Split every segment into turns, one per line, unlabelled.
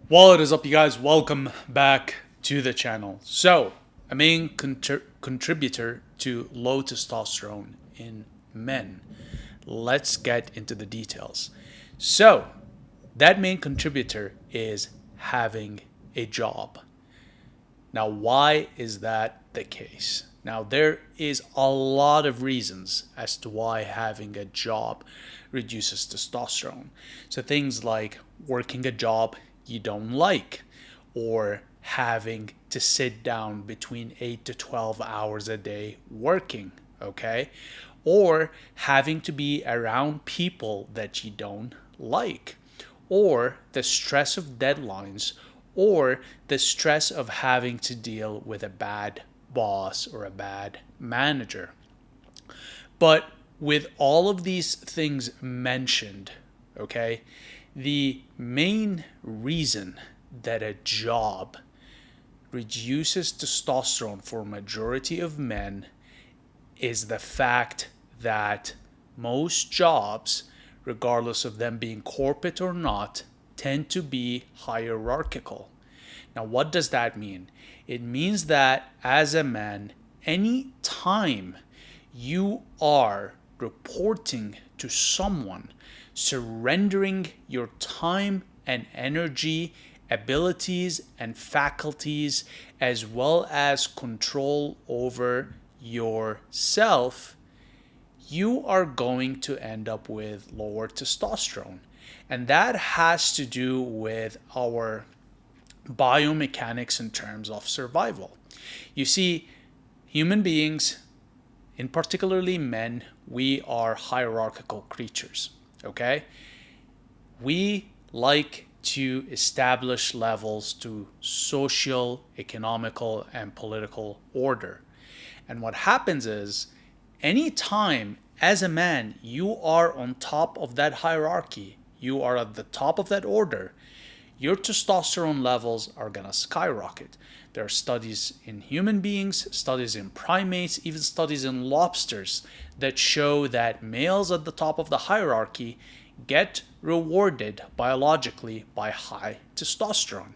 What is up, you guys? Welcome back to the channel. So, a main contributor to low testosterone in men. Let's get into the details. So, that main contributor is having a job. Now, why is that the case? Now, there is a lot of reasons as to why having a job reduces testosterone. So, things like working a job you don't like, or having to sit down between 8 to 12 hours a day working, okay? Or having to be around people that you don't like, or the stress of deadlines, or the stress of having to deal with a bad boss or a bad manager. But with all of these things mentioned, okay, the main reason that a job reduces testosterone for a majority of men is the fact that most jobs, regardless of them being corporate or not, tend to be hierarchical. Now, what does that mean? It means that as a man, any time you are reporting to someone, surrendering your time and energy, abilities and faculties, as well as control over yourself, you are going to end up with lower testosterone. And that has to do with our biomechanics in terms of survival. You see, human beings, in particularly men, we are hierarchical creatures, okay? We like to establish levels to social, economical, and political order. And what happens is, anytime as a man you are on top of that hierarchy, you are at the top of that order, your testosterone levels are going to skyrocket. There are studies in human beings, studies in primates, even studies in lobsters that show that males at the top of the hierarchy get rewarded biologically by high testosterone.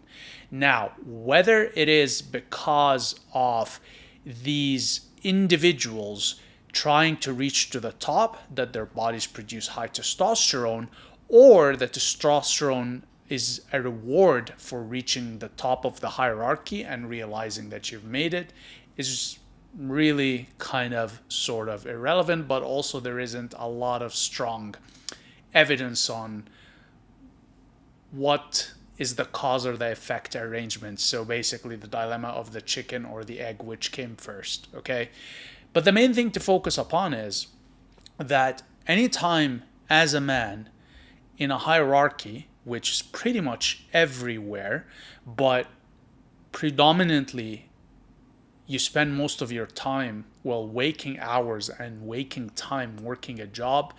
Now, whether it is because of these individuals trying to reach to the top that their bodies produce high testosterone, or that testosterone is a reward for reaching the top of the hierarchy and realizing that you've made it, is really kind of sort of irrelevant. But also there isn't a lot of strong evidence on what is the cause or the effect arrangement. So basically the dilemma of the chicken or the egg, which came first, okay? But the main thing to focus upon is that anytime as a man in a hierarchy, which is pretty much everywhere, but predominantly you spend most of your time, well, waking hours and waking time working a job.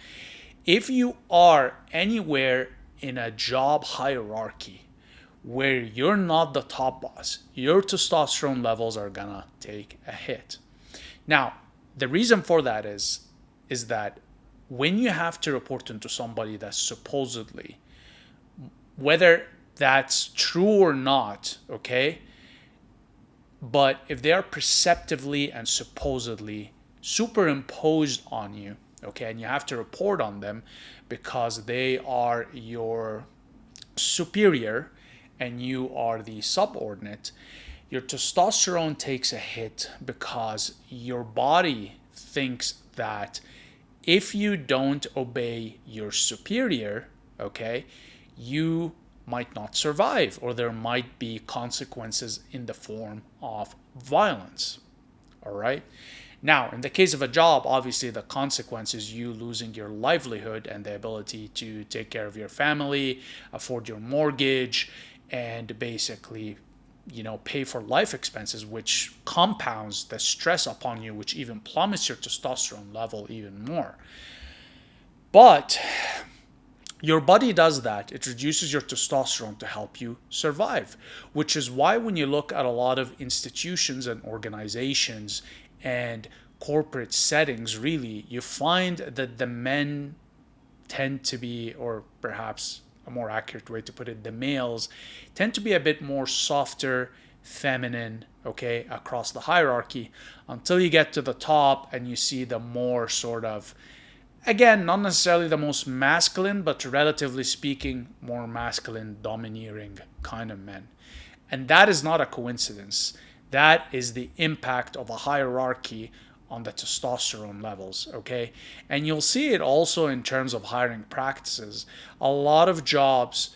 If you are anywhere in a job hierarchy where you're not the top boss, your testosterone levels are gonna take a hit. Now, the reason for that is that when you have to report into somebody that's supposedly, whether that's true or not, okay, but if they are perceptively and supposedly superimposed on you, okay, and you have to report on them because they are your superior and you are the subordinate, your testosterone takes a hit because your body thinks that if you don't obey your superior, okay, you might not survive, or there might be consequences in the form of violence. All right. Now, in the case of a job, obviously the consequence is you losing your livelihood and the ability to take care of your family, afford your mortgage, and basically, pay for life expenses, which compounds the stress upon you, which even plummets your testosterone level even more. But your body does that. It reduces your testosterone to help you survive, which is why when you look at a lot of institutions and organizations and corporate settings, really, you find that the men tend to be, or perhaps a more accurate way to put it, the males tend to be a bit more softer, feminine, okay, across the hierarchy, until you get to the top and you see the more sort of, again, not necessarily the most masculine, but relatively speaking, more masculine, domineering kind of men. And that is not a coincidence. That is the impact of a hierarchy on the testosterone levels, okay? And you'll see it also in terms of hiring practices. A lot of jobs,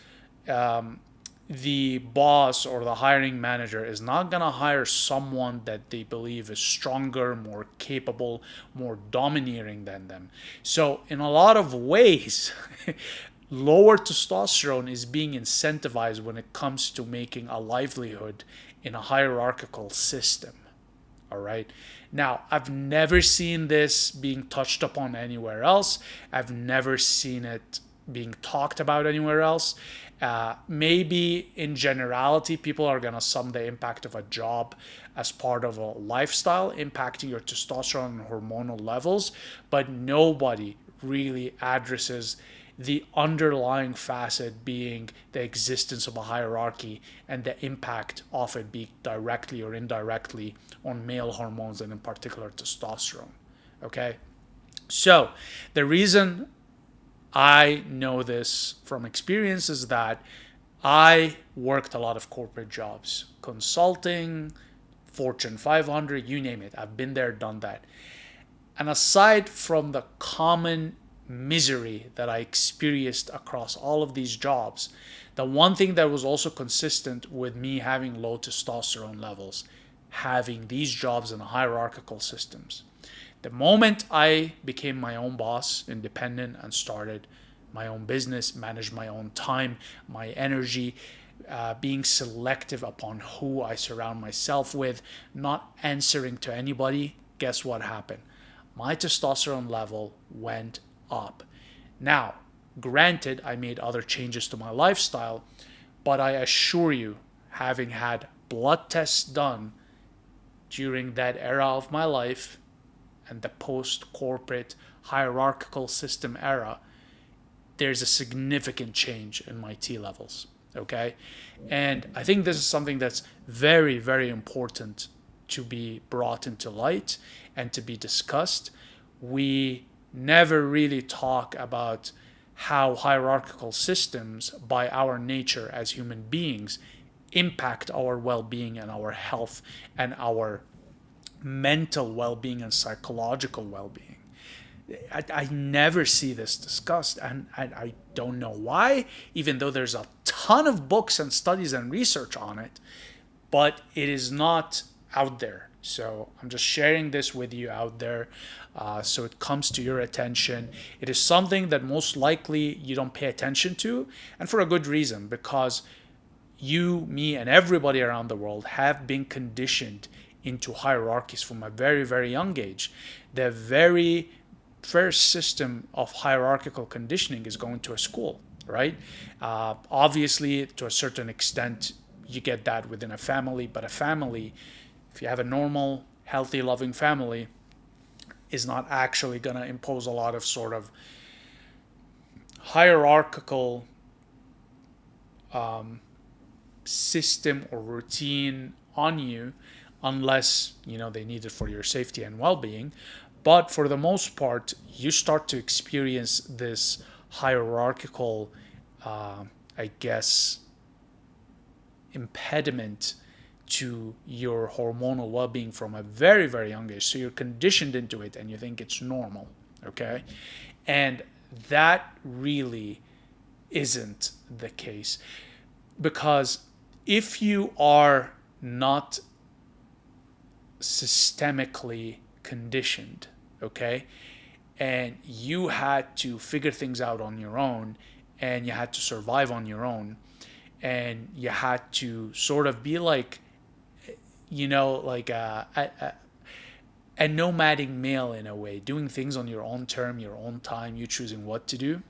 the boss or the hiring manager is not going to hire someone that they believe is stronger, more capable, more domineering than them. So, in a lot of ways, lower testosterone is being incentivized when it comes to making a livelihood in a hierarchical system. All right. Now, I've never seen this being touched upon anywhere else. I've never seen it being talked about anywhere else. Maybe in generality, people are going to sum the impact of a job as part of a lifestyle impacting your testosterone and hormonal levels, but nobody really addresses the underlying facet being the existence of a hierarchy and the impact of it, be directly or indirectly, on male hormones and in particular testosterone. Okay? So the reason I know this from experience is that I worked a lot of corporate jobs, consulting, Fortune 500, you name it. I've been there, done that. And aside from the common misery that I experienced across all of these jobs, the one thing that was also consistent with me having low testosterone levels, having these jobs in hierarchical systems. The moment I became my own boss, independent, and started my own business, managed my own time, my energy, being selective upon who I surround myself with, not answering to anybody, guess what happened? My testosterone level went up. Now, granted, I made other changes to my lifestyle, but I assure you, having had blood tests done during that era of my life and the post-corporate hierarchical system era, there's a significant change in my T levels, okay? And I think this is something that's very, very important to be brought into light and to be discussed. We never really talk about how hierarchical systems, by our nature as human beings, impact our well-being and our health and our mental well-being and psychological well-being. I never see this discussed, and I don't know why, even though there's a ton of books and studies and research on it, but it is not out there. So I'm just sharing this with you out there, so it comes to your attention. It is something that most likely you don't pay attention to, and for a good reason, because you, me, and everybody around the world have been conditioned into hierarchies from a very, very young age. The very first system of hierarchical conditioning is going to a school, right? Obviously, to a certain extent, you get that within a family, but a family, if you have a normal, healthy, loving family, is not actually going to impose a lot of sort of hierarchical system or routine on you, unless they need it for your safety and well-being. But for the most part, you start to experience this hierarchical, impediment to your hormonal well-being from a very, very young age. So you're conditioned into it and you think it's normal, okay? And that really isn't the case, because if you are not systemically conditioned, okay, and you had to figure things out on your own, and you had to survive on your own, and you had to sort of be like, like a nomadic male in a way, doing things on your own term, your own time, you choosing what to do,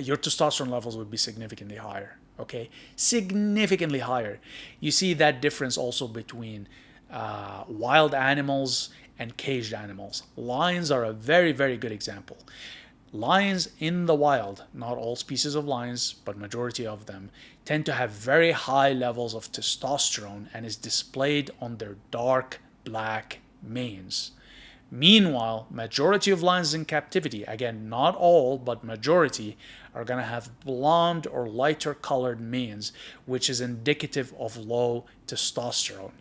your testosterone levels would be significantly higher, okay? Significantly higher. You see that difference also between wild animals and caged animals. Lions are a very, very good example. lions in the wild, not all species of lions, but majority of them, tend to have very high levels of testosterone and is displayed on their dark black manes. Meanwhile, majority of lions in captivity, again, not all, but majority, are going to have blonde or lighter colored manes, which is indicative of low testosterone.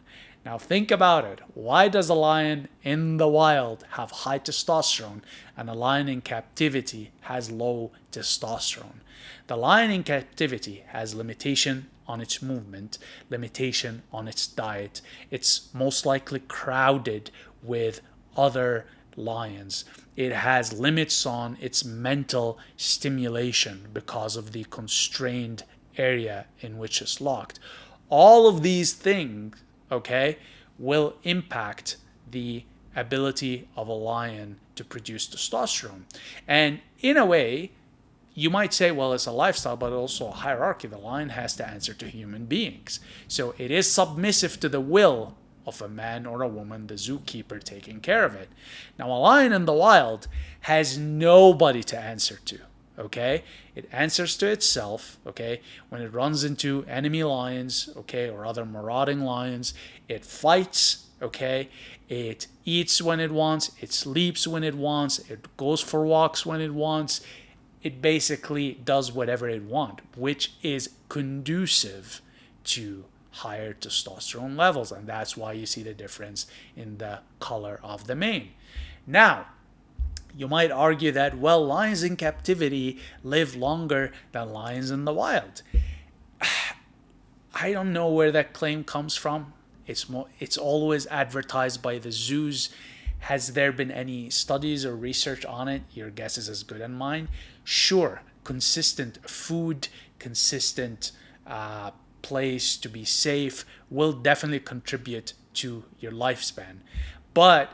Now think about it. Why does a lion in the wild have high testosterone and a lion in captivity has low testosterone? The lion in captivity has limitation on its movement, limitation on its diet. It's most likely crowded with other lions. It has limits on its mental stimulation because of the constrained area in which it's locked. All of these things, okay, will impact the ability of a lion to produce testosterone. And in a way, you might say, well, it's a lifestyle, but also a hierarchy. The lion has to answer to human beings. So it is submissive to the will of a man or a woman, the zookeeper taking care of it. Now, a lion in the wild has nobody to answer to, okay? It answers to itself, okay? When it runs into enemy lions, okay, or other marauding lions, it fights, okay? It eats when it wants, it sleeps when it wants, it goes for walks when it wants. It basically does whatever it wants, which is conducive to higher testosterone levels, and that's why you see the difference in the color of the mane. Now, you might argue that, well, lions in captivity live longer than lions in the wild. I don't know where that claim comes from. It's always advertised by the zoos. Has there been any studies or research on it? Your guess is as good as mine. Sure, consistent food, consistent place to be safe will definitely contribute to your lifespan. But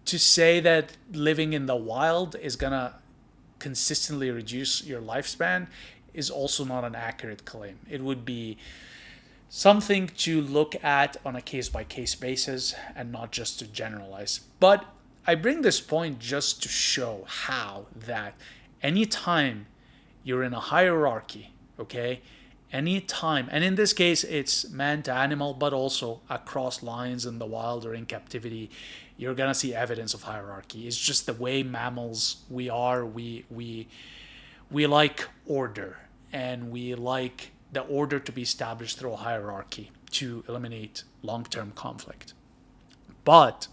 to say that living in the wild is gonna consistently reduce your lifespan is also not an accurate claim. It would be something to look at on a case-by-case basis and not just to generalize. But I bring this point just to show how that anytime you're in a hierarchy, okay, anytime, and in this case it's man to animal, but also across lions in the wild or in captivity, you're gonna see evidence of hierarchy. It's just the way mammals we are. We like order, and we like the order to be established through a hierarchy to eliminate long-term conflict. But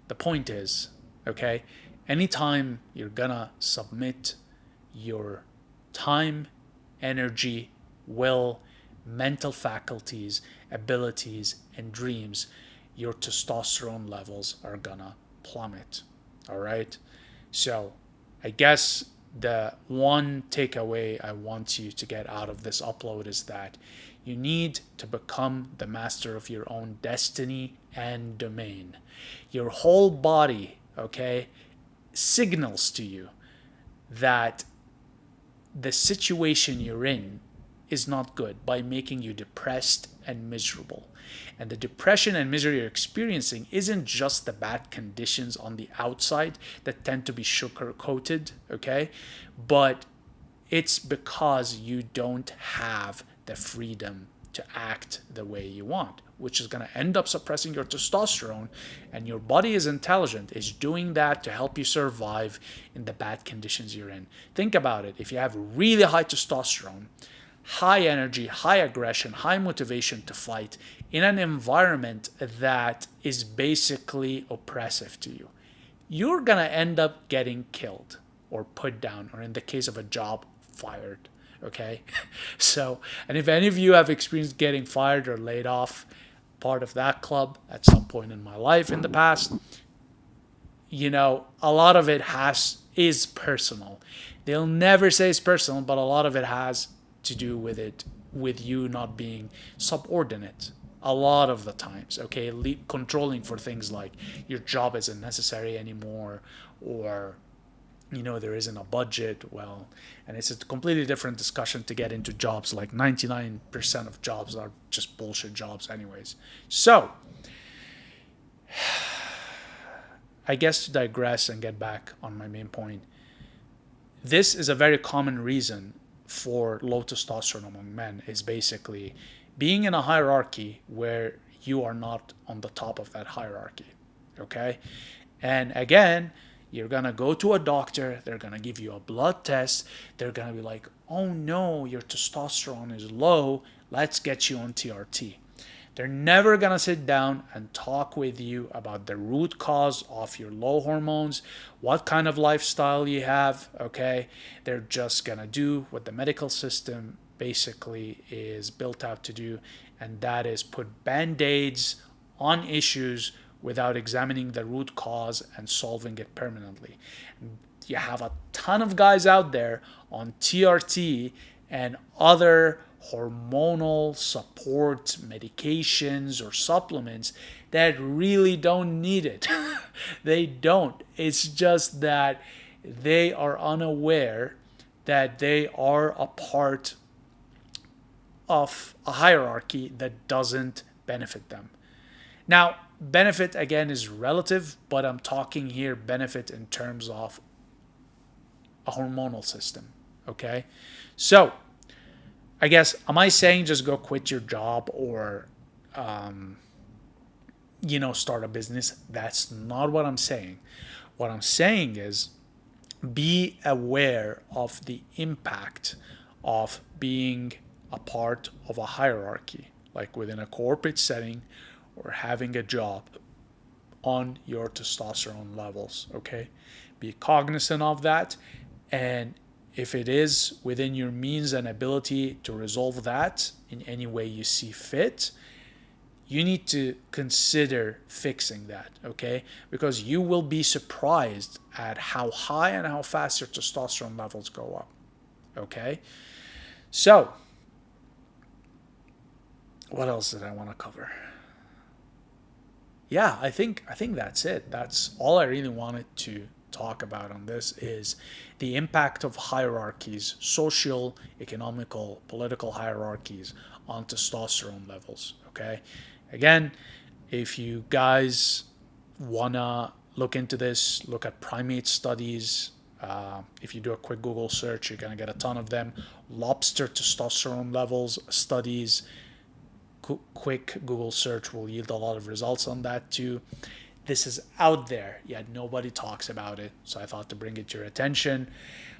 the point is, okay, anytime you're gonna submit your time, energy, will, mental faculties, abilities, and dreams, your testosterone levels are gonna plummet. All right? So I guess the one takeaway I want you to get out of this upload is that you need to become the master of your own destiny and domain. Your whole body, okay, signals to you that the situation you're in is not good by making you depressed and miserable. And the depression and misery you're experiencing isn't just the bad conditions on the outside that tend to be sugar coated, okay? But it's because you don't have the freedom to act the way you want, which is going to end up suppressing your testosterone. And your body is intelligent, is doing that to help you survive in the bad conditions you're in. Think about it. If you have really high testosterone, high energy, high aggression, high motivation to fight in an environment that is basically oppressive to you, you're going to end up getting killed or put down, or in the case of a job, fired. Okay? So, and if any of you have experienced getting fired or laid off, part of that club at some point in my life in the past, you know, a lot of it is personal. They'll never say it's personal, but a lot of it has to do with you not being subordinate a lot of the times, okay? Controlling for things like your job isn't necessary anymore, or you know, there isn't a budget. Well, and it's a completely different discussion to get into jobs. Like 99% of jobs are just bullshit jobs anyways. So I guess to digress and get back on my main point, This is a very common reason for low testosterone among men, is basically being in a hierarchy where you are not on the top of that hierarchy. Okay? And again, you're gonna go to a doctor, they're gonna give you a blood test, they're gonna be like, oh no, your testosterone is low, let's get you on TRT. They're never going to sit down and talk with you about the root cause of your low hormones, what kind of lifestyle you have, okay? They're just going to do what the medical system basically is built out to do, and that is put band-aids on issues without examining the root cause and solving it permanently. You have a ton of guys out there on TRT and other hormonal support medications or supplements that really don't need it. They don't. It's just that they are unaware that they are a part of a hierarchy that doesn't benefit them. Now, benefit again is relative, but I'm talking here benefit in terms of a hormonal system. Okay? So, I guess, am I saying just go quit your job or, start a business? That's not what I'm saying. What I'm saying is be aware of the impact of being a part of a hierarchy, like within a corporate setting or having a job, on your testosterone levels, okay? Be cognizant of that, and if it is within your means and ability to resolve that in any way you see fit, you need to consider fixing that, okay? Because you will be surprised at how high and how fast your testosterone levels go up, okay? So, what else did I want to cover? Yeah, I think that's it. That's all I really wanted to talk about on this, is the impact of hierarchies, social, economical, political hierarchies on testosterone levels. Okay, again, if you guys wanna look into this, look at primate studies. If you do a quick Google search, you're gonna get a ton of them. Lobster testosterone levels studies. Quick Google search will yield a lot of results on that too. This is out there, yet nobody talks about it. So I thought to bring it to your attention.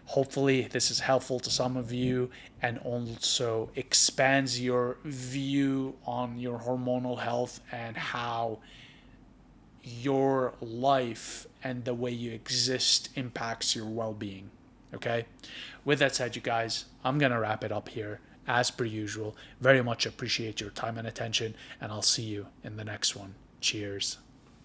Hopefully this is helpful to some of you and also expands your view on your hormonal health and how your life and the way you exist impacts your well-being. Okay? With that said, you guys, I'm going to wrap it up here. As per usual, very much appreciate your time and attention, and I'll see you in the next one. Cheers.